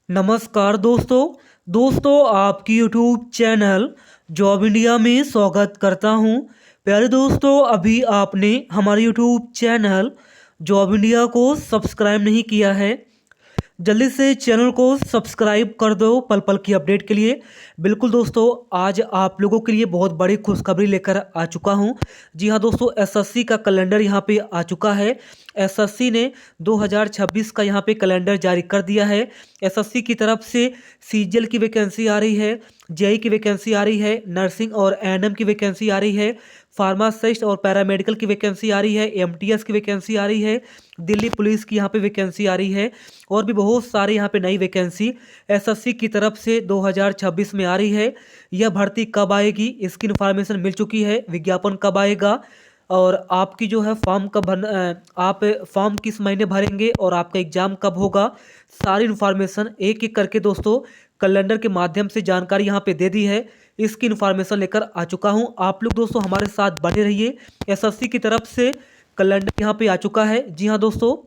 नमस्कार दोस्तों। आपकी यूट्यूब चैनल जॉब इंडिया में स्वागत करता हूं। प्यारे दोस्तों, अभी आपने हमारे यूट्यूब चैनल जॉब इंडिया को सब्सक्राइब नहीं किया है, जल्दी से चैनल को सब्सक्राइब कर दो पल पल की अपडेट के लिए। बिल्कुल दोस्तों, आज आप लोगों के लिए बहुत बड़ी खुशखबरी लेकर आ चुका हूं। जी हां दोस्तों, एसएससी का कैलेंडर यहां पे आ चुका है। एसएससी ने 2026 का यहां पे कैलेंडर जारी कर दिया है। एसएससी की तरफ से सीजीएल की वैकेंसी आ रही है, जेई की वैकेंसी आ रही है, नर्सिंग और एएनएम की वैकेंसी आ रही है, फार्मासिस्ट और पैरामेडिकल की वैकेंसी आ रही है, एमटीएस की वैकेंसी आ रही है, दिल्ली पुलिस की यहाँ पे वैकेंसी आ रही है और भी बहुत सारे यहाँ पे नई वैकेंसी एसएससी की तरफ से 2026 में आ रही है। यह भर्ती कब आएगी इसकी इन्फॉर्मेशन मिल चुकी है। विज्ञापन कब आएगा और आपकी जो है फॉर्म कब आप फॉर्म किस महीने भरेंगे और आपका एग्ज़ाम कब होगा, सारी इन्फॉर्मेशन एक एक करके दोस्तों कैलेंडर के माध्यम से जानकारी यहाँ पे दे दी है। इसकी इन्फॉर्मेशन लेकर आ चुका हूँ। आप लोग दोस्तों हमारे साथ बने रहिए। एसएससी की तरफ से कैलेंडर यहाँ पे आ चुका है। जी हाँ दोस्तों,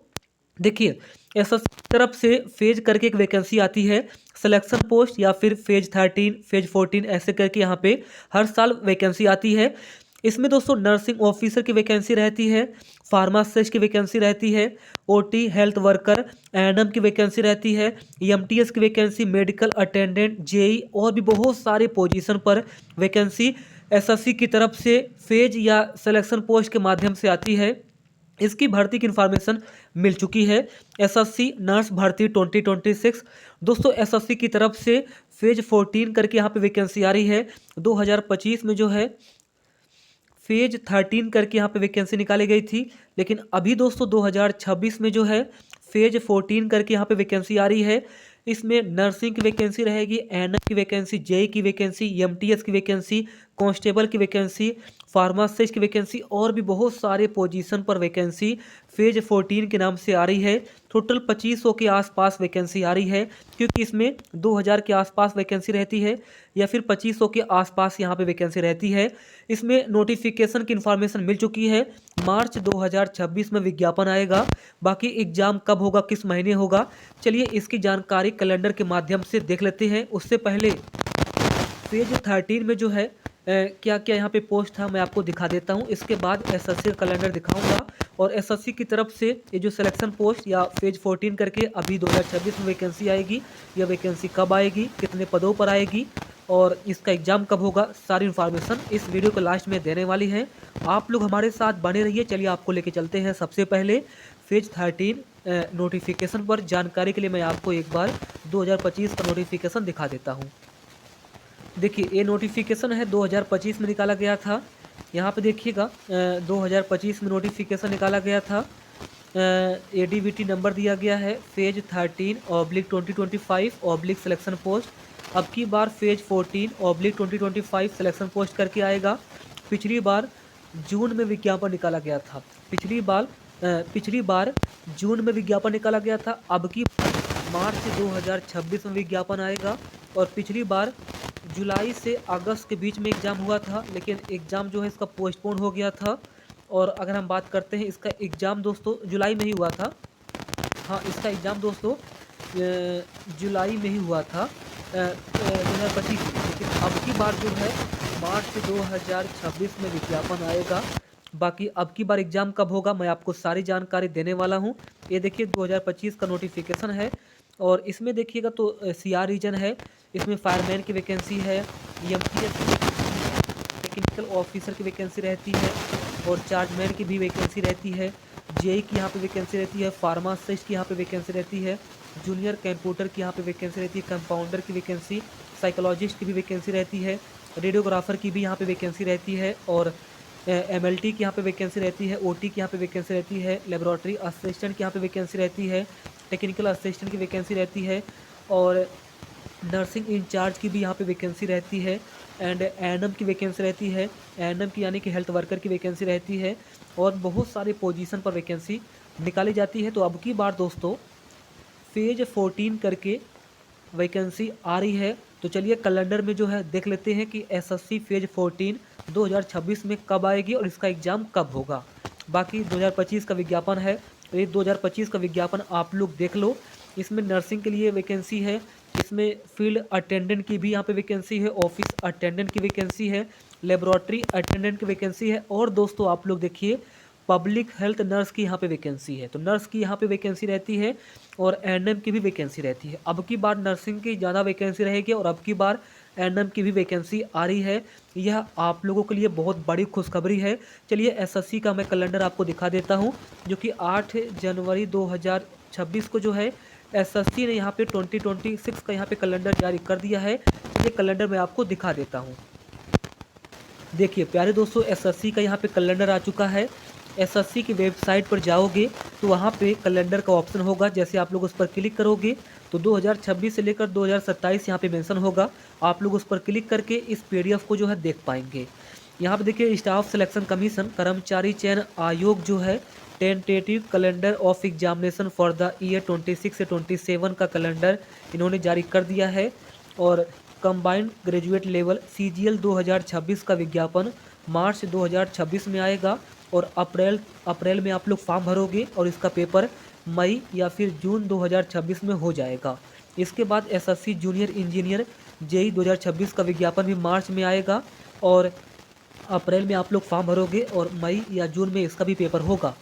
देखिए एसएससी की तरफ से फेज करके एक वैकेंसी आती है, सिलेक्शन पोस्ट या फिर फेज 13 फेज 14 ऐसे करके यहाँ पे हर साल वैकेंसी आती है। इसमें दोस्तों नर्सिंग ऑफिसर की वैकेंसी रहती है, फार्मासिस्ट की वैकेंसी रहती है, ओटी हेल्थ वर्कर एएनएम की वैकेंसी रहती है, एमटीएस की वैकेंसी, मेडिकल अटेंडेंट, जेई और भी बहुत सारे पोजीशन पर वैकेंसी एसएससी की तरफ से फेज या सिलेक्शन पोस्ट के माध्यम से आती है। इसकी भर्ती की इन्फॉर्मेशन मिल चुकी है। एसएससी नर्स भर्ती 2026 दोस्तों एसएससी की तरफ से फेज 14 करके यहाँ पे वैकेंसी आ रही है। 2025 में जो है फेज 13 करके यहाँ पे वैकेंसी निकाली गई थी, लेकिन अभी दोस्तों 2026 में जो है फेज 14 करके यहाँ पे वैकेंसी आ रही है। इसमें नर्सिंग की वैकेंसी रहेगी, एएनएम की वैकेंसी, जेई की वैकेंसी, एमटीएस की वैकेंसी, कांस्टेबल की वैकेंसी, फार्मासिस्ट की वैकेंसी और भी बहुत सारे पोजीशन पर वैकेंसी फेज 14 के नाम से आ रही है। टोटल 2500 के आसपास वैकेंसी आ रही है, क्योंकि इसमें 2000 के आसपास वैकेंसी रहती है या फिर 2500 के आसपास यहाँ पे वैकेंसी रहती है। इसमें नोटिफिकेशन की इन्फॉर्मेशन मिल चुकी है। मार्च 2026 में विज्ञापन आएगा। बाकी एग्जाम कब होगा, किस महीने होगा, चलिए इसकी जानकारी कैलेंडर के माध्यम से देख लेते हैं। उससे पहले फेज 13 में जो है क्या क्या यहाँ पे पोस्ट था मैं आपको दिखा देता हूँ। इसके बाद एसएससी का कैलेंडर दिखाऊंगा और एसएससी की तरफ से ये जो सिलेक्शन पोस्ट या फेज 14 करके अभी 2026 में वैकेंसी आएगी, यह वैकेंसी कब आएगी, कितने पदों पर आएगी और इसका एग्ज़ाम कब होगा, सारी इन्फॉर्मेशन इस वीडियो के लास्ट में देने वाली है। आप लोग हमारे साथ बने रहिए। चलिए आपको लेके चलते हैं सबसे पहले फेज 13 नोटिफिकेशन पर। जानकारी के लिए मैं आपको एक बार 2025 का नोटिफिकेशन दिखा देता हूँ। देखिए ये नोटिफिकेशन है 2025 में निकाला गया था। यहाँ पे देखिएगा 2025 में नोटिफिकेशन निकाला गया था। एडीवीटी नंबर दिया गया है फेज 13/2025 सिलेक्शन पोस्ट। अब की बार फेज 14/2025 सिलेक्शन पोस्ट करके आएगा। पिछली बार जून में विज्ञापन निकाला गया था। पिछली बार जून में विज्ञापन निकाला गया था। अब की मार्च 2026 में विज्ञापन आएगा। और पिछली बार जुलाई से अगस्त के बीच में एग्ज़ाम हुआ था, लेकिन एग्ज़ाम जो है इसका पोस्टपोन हो गया था। और अगर हम बात करते हैं इसका एग्ज़ाम दोस्तों जुलाई में ही हुआ था। हाँ, इसका एग्ज़ाम दोस्तों जुलाई में ही हुआ था 2025 में, लेकिन अब की बार जो है मार्च 2026 में विज्ञापन आएगा। बाकी अब की बार एग्ज़ाम कब होगा मैं आपको सारी जानकारी देने वाला हूँ। ये देखिए 2025 का नोटिफिकेशन है और इसमें देखिएगा तो सीआर रीजन है। इसमें फायरमैन की वैकेंसी है, एमटीएस की वैकेंसी है, टेक्निकल ऑफिसर की वैकेंसी रहती है और चार्जमैन की भी वैकेंसी रहती है। जेई की यहाँ पे वैकेंसी रहती है, फार्मासिस्ट की यहाँ पे वैकेंसी रहती है, जूनियर कंप्यूटर की यहाँ पे वैकेंसी रहती है, कंपाउंडर की वैकेंसी, साइकोलॉजिस्ट की भी वैकेंसी रहती है, रेडियोग्राफर की भी यहाँ पे वैकेंसी रहती है और एमएलटी की यहाँ पे वैकेंसी रहती है, ओटी की यहाँ पे वैकेंसी रहती है, लेबोरेटरी असिस्टेंट की यहाँ पे वैकेंसी रहती है, टेक्निकल असिस्टेंट की वैकेंसी रहती है और नर्सिंग इंचार्ज की भी यहाँ पे वैकेंसी रहती है एंड एएनएम की वैकेंसी रहती है। एएनएम की यानी कि हेल्थ वर्कर की वैकेंसी रहती है और बहुत सारे पोजीशन पर वैकेंसी निकाली जाती है। तो अब की बार दोस्तों फेज 14 करके वैकेंसी आ रही है। तो चलिए कैलेंडर में जो है देख लेते हैं कि एसएससी फेज 14 2026 में कब आएगी और इसका एग्ज़ाम कब होगा। बाकी 2025 का विज्ञापन है, तो ये 2025 का विज्ञापन आप लोग देख लो। इसमें नर्सिंग के लिए वैकेंसी है, इसमें फील्ड अटेंडेंट की भी यहाँ पे वैकेंसी है, ऑफिस अटेंडेंट की वैकेंसी है, लेबोरेटरी अटेंडेंट की वैकेंसी है, और दोस्तों आप लोग देखिए पब्लिक हेल्थ नर्स की यहाँ पे वैकेंसी है। तो नर्स की यहाँ पे वैकेंसी रहती है और एएनएम की भी वैकेंसी रहती है। अब की बार नर्सिंग की ज़्यादा वैकेंसी रहेगी और अब की बार एएनएम की भी वैकेंसी आ रही है। यह आप लोगों के लिए बहुत बड़ी खुशखबरी है। चलिए एसएससी का मैं कैलेंडर आपको दिखा देता हूँ, जो कि 8 जनवरी 2026 को जो है एसएससी ने यहाँ पे 2026 का यहाँ पे कैलेंडर जारी कर दिया है। ये कैलेंडर मैं आपको दिखा देता हूँ। देखिए प्यारे दोस्तों, एसएससी का यहाँ पे कैलेंडर आ चुका है। एसएससी की वेबसाइट पर जाओगे तो वहाँ पे कैलेंडर का ऑप्शन होगा। जैसे आप लोग उस पर क्लिक करोगे तो 2026 से लेकर 2027 यहाँ पे मेंशन होगा। आप लोग उस पर क्लिक करके इस पीडीएफ को जो है देख पाएंगे। यहाँ पे देखिए स्टाफ सिलेक्शन कमीशन कर्मचारी चयन आयोग जो है tentative calendar of examination for the year 26 से 27 का कैलेंडर इन्होंने जारी कर दिया है। और कंबाइंड ग्रेजुएट लेवल सीजीएल 2026 का विज्ञापन मार्च 2026 में आएगा और अप्रैल में आप लोग फॉर्म भरोगे और इसका पेपर मई या फिर जून 2026 में हो जाएगा। इसके बाद एसएससी जूनियर इंजीनियर जेई 2026 का विज्ञापन भी मार्च में आएगा और अप्रैल में आप लोग फॉर्म भरोगे और मई या जून में इसका भी पेपर होगा।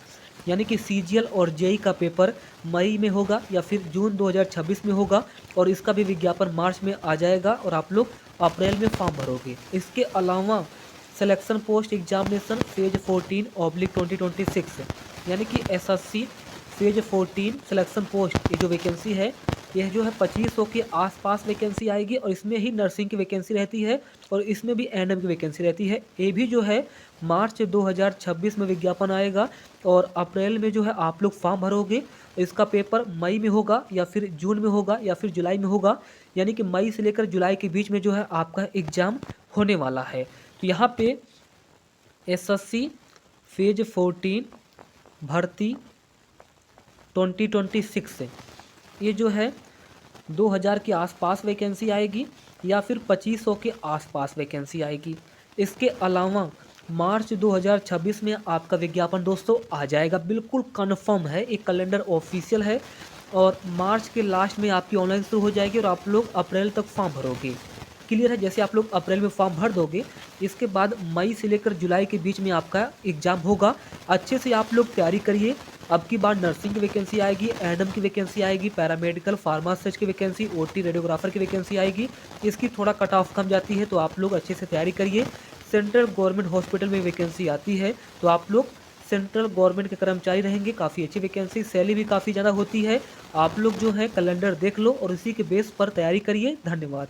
यानी कि सीजीएल और जेई का पेपर मई में होगा या फिर जून 2026 में होगा और इसका भी विज्ञापन मार्च में आ जाएगा और आप लोग अप्रैल में फॉर्म भरोगे। इसके अलावा सिलेक्शन पोस्ट एग्जामिनेशन फेज 14/2026 यानी कि एसएससी फेज 14 सिलेक्शन पोस्ट, ये जो वैकेंसी है यह जो है 2500 के आसपास वैकेंसी आएगी और इसमें ही नर्सिंग की वैकेंसी रहती है और इसमें भी एएनएम की वैकेंसी रहती है। ये भी जो है मार्च 2026 में विज्ञापन आएगा और अप्रैल में जो है आप लोग फॉर्म भरोगे। इसका पेपर मई में होगा या फिर जून में होगा या फिर जुलाई में होगा। यानी कि मई से लेकर जुलाई के बीच में जो है आपका एग्ज़ाम होने वाला है। तो यहाँ पे एसएससी फेज 14 भर्ती 2026 ये जो है 2000 के आसपास वैकेंसी आएगी या फिर 2500 के आसपास वैकेंसी आएगी। इसके अलावा मार्च 2026 में आपका विज्ञापन दोस्तों आ जाएगा, बिल्कुल कन्फर्म है, एक कैलेंडर ऑफिशियल है और मार्च के लास्ट में आपकी ऑनलाइन शुरू हो जाएगी और आप लोग अप्रैल तक फॉर्म भरोगे। क्लियर है? जैसे आप लोग अप्रैल में फॉर्म भर दोगे इसके बाद मई से लेकर जुलाई के बीच में आपका एग्ज़ाम होगा। अच्छे से आप लोग तैयारी करिए। अब की बार नर्सिंग की वैकेंसी आएगी, एएनएम की वैकेंसी आएगी, पैरामेडिकल फार्मासिस्ट की वैकेंसी, ओटी रेडियोग्राफर की वैकेंसी आएगी। इसकी थोड़ा कट ऑफ कम जाती है तो आप लोग अच्छे से तैयारी करिए। सेंट्रल गवर्नमेंट हॉस्पिटल में वैकेंसी आती है तो आप लोग सेंट्रल गवर्नमेंट के कर्मचारी रहेंगे। काफ़ी अच्छी वैकेंसी, सैलरी भी काफ़ी ज़्यादा होती है। आप लोग जो है कैलेंडर देख लो और इसी के बेस पर तैयारी करिए। धन्यवाद।